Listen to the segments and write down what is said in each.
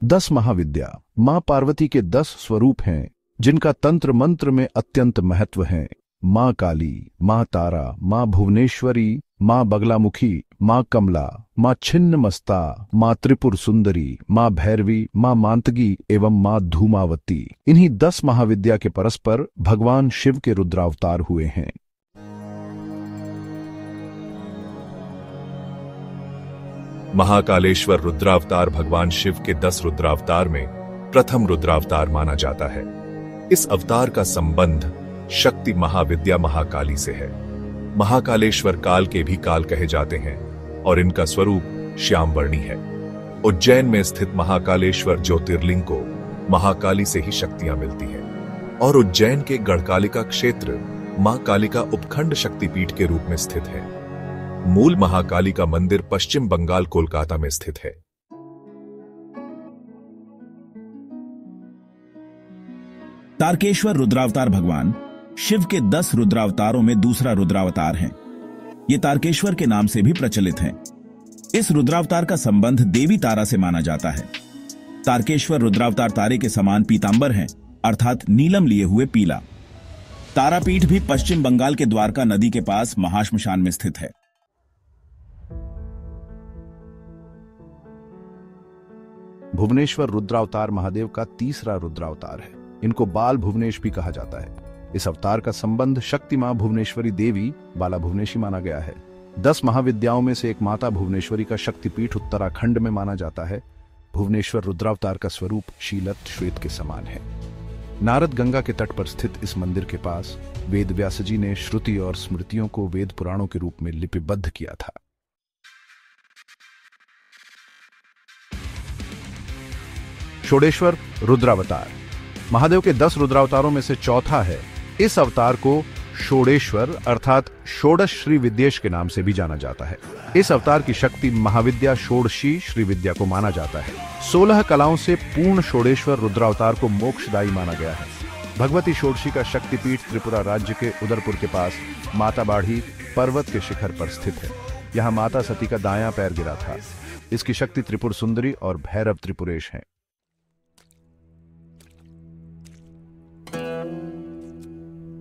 10 महाविद्या मां पार्वती के 10 स्वरूप हैं जिनका तंत्र मंत्र में अत्यंत महत्व है। मां काली, मां तारा, मां भुवनेश्वरी, मां बगलामुखी, मां कमला, मां छिन्नमस्ता, मां त्रिपुर सुंदरी, मां भैरवी, मां मांतगी एवं मां धूमावती। इन्हीं 10 महाविद्या के परस्पर भगवान शिव के रुद्रावतार हुए हैं। महाकालेश्वर रुद्रावतार भगवान शिव के 10 रुद्रावतार में प्रथम रुद्रावतार माना जाता है। इस अवतार का संबंध शक्ति महाविद्या महाकाली से है। महाकालेश्वर काल के भी काल कहे जाते हैं और इनका स्वरूप श्यामवर्णी है। उज्जैन में स्थित महाकालेश्वर ज्योतिर्लिंग को महाकाली से ही शक्तियां मिलती हैं और उज्जैन के गढ़कालिका क्षेत्र मां कालिका उपखंड शक्तिपीठ के रूप में स्थित है। मूल महाकाली का मंदिर पश्चिम बंगाल कोलकाता में स्थित है। तारकेश्वर रुद्रावतार भगवान शिव के 10 रुद्रावतारों में दूसरा रुद्रावतार है। ये तारकेश्वर के नाम से भी प्रचलित है। इस रुद्रावतार का संबंध देवी तारा से माना जाता है। तारकेश्वर रुद्रावतार तारे के समान पीतांबर है, अर्थात नीलम लिए हुए पीला। तारापीठ भी पश्चिम बंगाल के द्वारका नदी के पास महाश्मशान में स्थित है। भुवनेश्वर रुद्रावतार महादेव का तीसरा रुद्रावतार है। इनको बाल भुवनेश भी कहा जाता है। इस अवतार का संबंध शक्ति मां भुवनेश्वरी देवी बाला भुवनेशी माना गया है। 10 महाविद्याओं में से एक माता भुवनेश्वरी का शक्तिपीठ उत्तराखंड में माना जाता है। भुवनेश्वर रुद्रावतार का स्वरूप शीलत श्वेत के समान है। नारद गंगा के तट पर स्थित इस मंदिर के पास वेद व्यास जी ने श्रुति और स्मृतियों को वेद पुराणों के रूप में लिपिबद्ध किया था। षोडेश्वर रुद्रावतार महादेव के 10 रुद्रावतारों में से चौथा है। इस अवतार को षोडेश्वर अर्थात षोडश श्री विद्येश के नाम से भी जाना जाता है। इस अवतार की शक्ति महाविद्या षोडशी श्री विद्या को माना जाता है। 16 कलाओं से पूर्ण षोडेश्वर रुद्रावतार को मोक्षदायी माना गया है। भगवती षोडशी का शक्तिपीठ त्रिपुरा राज्य के उदयपुर के पास माता बाढ़ी पर्वत के शिखर पर स्थित है। यहाँ माता सती का दायां पैर गिरा था। इसकी शक्ति त्रिपुर सुंदरी और भैरव त्रिपुरेश है।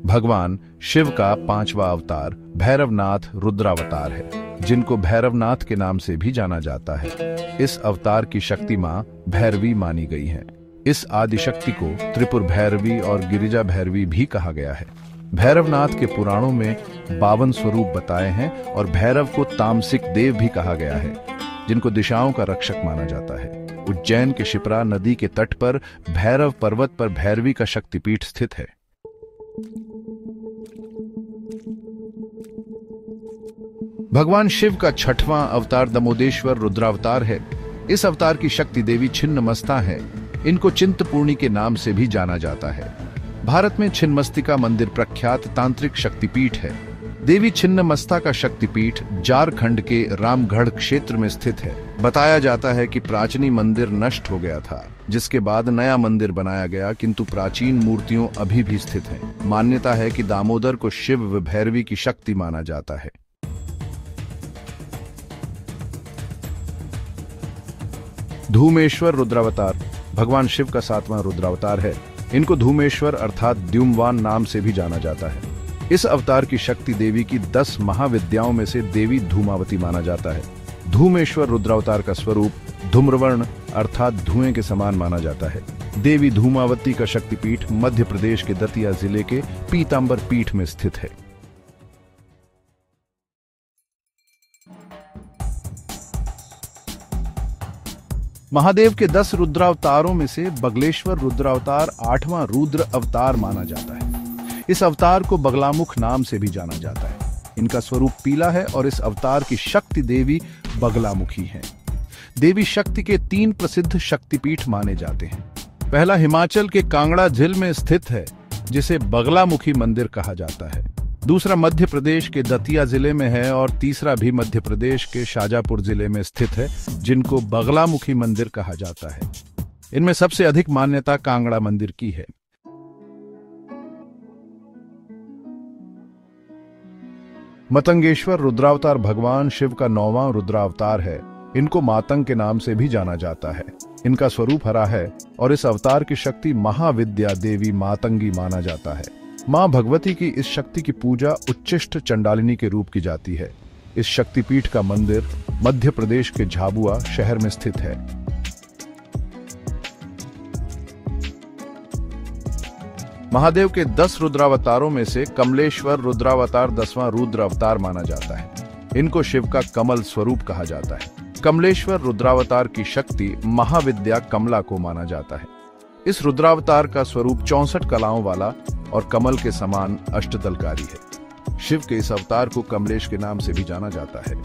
भगवान शिव का 5वां अवतार भैरवनाथ रुद्रावतार है, जिनको भैरवनाथ के नाम से भी जाना जाता है। इस अवतार की शक्ति मां भैरवी मानी गई है। इस आदिशक्ति को त्रिपुर भैरवी और गिरिजा भैरवी भी कहा गया है। भैरवनाथ के पुराणों में 52 स्वरूप बताए हैं और भैरव को तामसिक देव भी कहा गया है, जिनको दिशाओं का रक्षक माना जाता है। उज्जैन के शिप्रा नदी के तट पर भैरव पर्वत पर भैरवी का शक्तिपीठ स्थित है। भगवान शिव का 6वां अवतार दमोदेश्वर रुद्रावतार है। इस अवतार की शक्ति देवी छिन्नमस्ता है। इनको चिंतपूर्णी के नाम से भी जाना जाता है। भारत में छिन्नमस्तिका मंदिर प्रख्यात तांत्रिक शक्तिपीठ है। देवी छिन्नमस्ता का शक्तिपीठ झारखंड के रामगढ़ क्षेत्र में स्थित है। बताया जाता है कि प्राचीन मंदिर नष्ट हो गया था, जिसके बाद नया मंदिर बनाया गया, किंतु प्राचीन मूर्तियों अभी भी स्थित हैं। मान्यता है कि दामोदर को शिव व भैरवी की शक्ति माना जाता है। धूमेश्वर रुद्रावतार भगवान शिव का 7वां रुद्रावतार है। इनको धूमेश्वर अर्थात द्युम्वान नाम से भी जाना जाता है। इस अवतार की शक्ति देवी की 10 महाविद्याओं में से देवी धूमावती माना जाता है। धूमेश्वर रुद्रावतार का स्वरूप धूम्रवर्ण अर्थात धुएं के समान माना जाता है। देवी धूमावती का शक्तिपीठ मध्य प्रदेश के दतिया जिले के पीतांबर पीठ में स्थित है। महादेव के 10 रुद्रावतारों में से बगलेश्वर रुद्रावतार 8वां रुद्र अवतार माना जाता है। इस अवतार को बगलामुख नाम से भी जाना जाता है। इनका स्वरूप पीला है और इस अवतार की शक्ति देवी बगलामुखी है। देवी शक्ति के 3 प्रसिद्ध शक्तिपीठ माने जाते हैं। पहला हिमाचल के कांगड़ा झील में स्थित है, जिसे बगलामुखी मंदिर कहा जाता है। दूसरा मध्य प्रदेश के दतिया जिले में है और तीसरा भी मध्य प्रदेश के शाजापुर जिले में स्थित है, जिनको बगलामुखी मंदिर कहा जाता है। इनमें सबसे अधिक मान्यता कांगड़ा मंदिर की है। मतंगेश्वर रुद्रावतार भगवान शिव का 9वां रुद्रावतार है। इनको मातंग के नाम से भी जाना जाता है। इनका स्वरूप हरा है और इस अवतार की शक्ति महाविद्या देवी मातंगी माना जाता है। मां भगवती की इस शक्ति की पूजा उच्चिष्ट चंडालिनी के रूप की जाती है। इस शक्तिपीठ का मंदिर मध्य प्रदेश के झाबुआ शहर में स्थित है। महादेव के 10 रुद्रावतारों में से कमलेश्वर रुद्रावतार 10वां रुद्र अवतार माना जाता है। इनको शिव का कमल स्वरूप कहा जाता है। कमलेश्वर रुद्रावतार की शक्ति महाविद्या कमला को माना जाता है। इस रुद्रावतार का स्वरूप 64 कलाओं वाला और कमल के समान अष्टदलकारी है। शिव के इस अवतार को कमलेश के नाम से भी जाना जाता है।